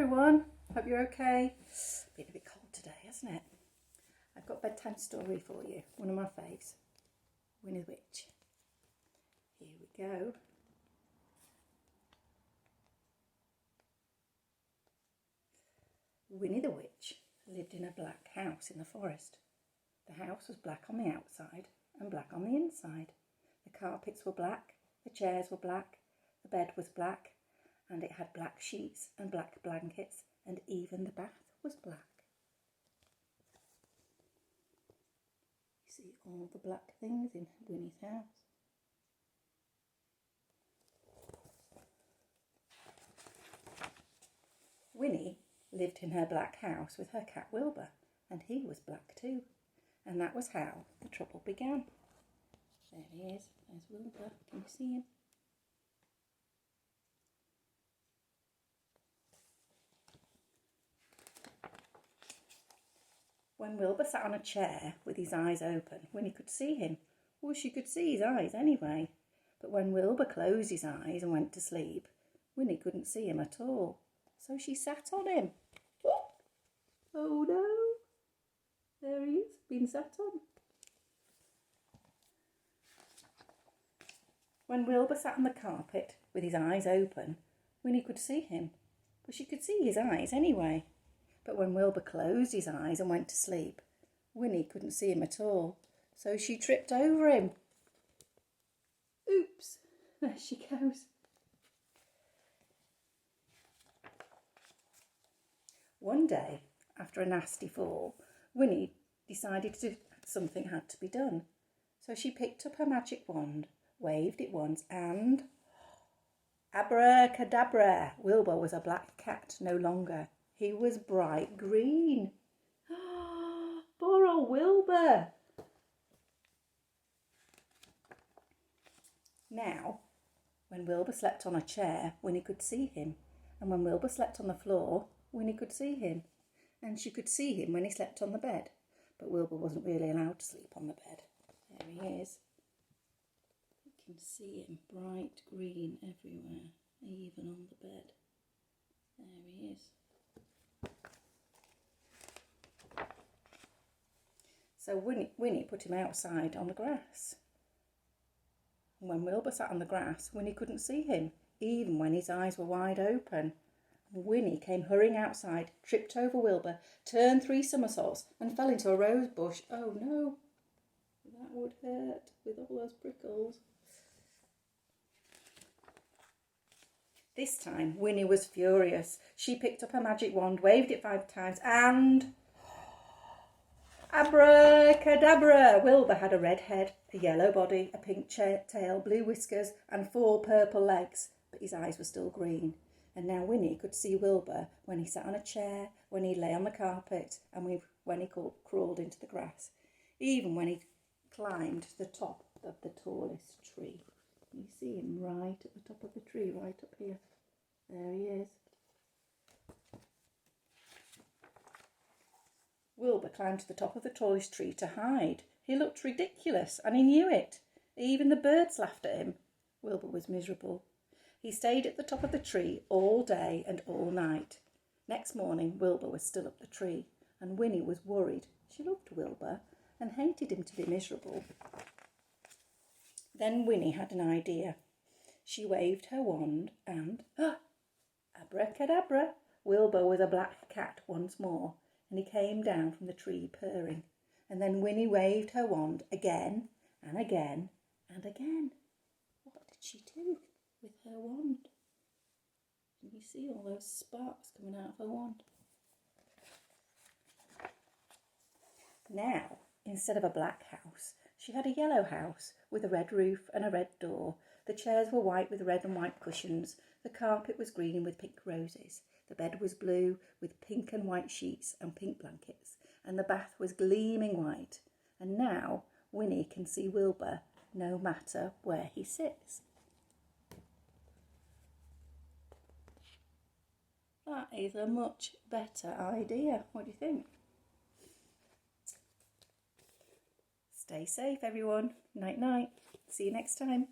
everyone, hope you're okay. Been a bit cold today, hasn't it? I've got a bedtime story for you, one of my faves, Winnie the Witch. Here we go. Winnie the Witch lived in a black house in the forest. The house was black on the outside and black on the inside. The carpets were black, the chairs were black, the bed was black, and it had black sheets and black blankets, and even the bath was black. You see all the black things in Winnie's house. Winnie lived in her black house with her cat Wilbur, and he was black too. And that was how the trouble began. There he is, there's Wilbur, can you see him? When Wilbur sat on a chair with his eyes open, Winnie could see him. Well, she could see his eyes anyway. But when Wilbur closed his eyes and went to sleep, Winnie couldn't see him at all. So she sat on him. Oh no! There he is, been sat on. When Wilbur sat on the carpet with his eyes open, Winnie could see him. But she could see his eyes anyway. But when Wilbur closed his eyes and went to sleep, Winnie couldn't see him at all, so she tripped over him. Oops, there she goes. One day, after a nasty fall, Winnie decided something had to be done. So she picked up her magic wand, waved it once, and abracadabra! Wilbur was a black cat no longer. He was bright green. Poor old Wilbur. Now, when Wilbur slept on a chair, Winnie could see him. And when Wilbur slept on the floor, Winnie could see him. And she could see him when he slept on the bed. But Wilbur wasn't really allowed to sleep on the bed. There he is. You can see him, bright green everywhere, even on the bed. There he is. So Winnie put him outside on the grass. And when Wilbur sat on the grass, Winnie couldn't see him, even when his eyes were wide open. And Winnie came hurrying outside, tripped over Wilbur, turned 3 somersaults and fell into a rose bush. Oh no, that would hurt with all those prickles. This time Winnie was furious. She picked up her magic wand, waved it 5 times and abracadabra! Wilbur had a red head, a yellow body, a pink tail, blue whiskers and 4 purple legs, but his eyes were still green. And now Winnie could see Wilbur when he sat on a chair, when he lay on the carpet and when he crawled into the grass, even when he climbed to the top of the tallest tree. You see him right at the top of the tree, right up here. There he is. Wilbur climbed to the top of the tallest tree to hide. He looked ridiculous and he knew it. Even the birds laughed at him. Wilbur was miserable. He stayed at the top of the tree all day and all night. Next morning, Wilbur was still up the tree and Winnie was worried. She loved Wilbur and hated him to be miserable. Then Winnie had an idea. She waved her wand and abracadabra! Wilbur was a black cat once more, and he came down from the tree purring. And then Winnie waved her wand again and again and again. What did she do with her wand? Can you see all those sparks coming out of her wand? Now, instead of a black house, she had a yellow house with a red roof and a red door. The chairs were white with red and white cushions. The carpet was green with pink roses. The bed was blue with pink and white sheets and pink blankets. And the bath was gleaming white. And now Winnie can see Wilbur no matter where he sits. That is a much better idea. What do you think? Stay safe, everyone. Night, night. See you next time.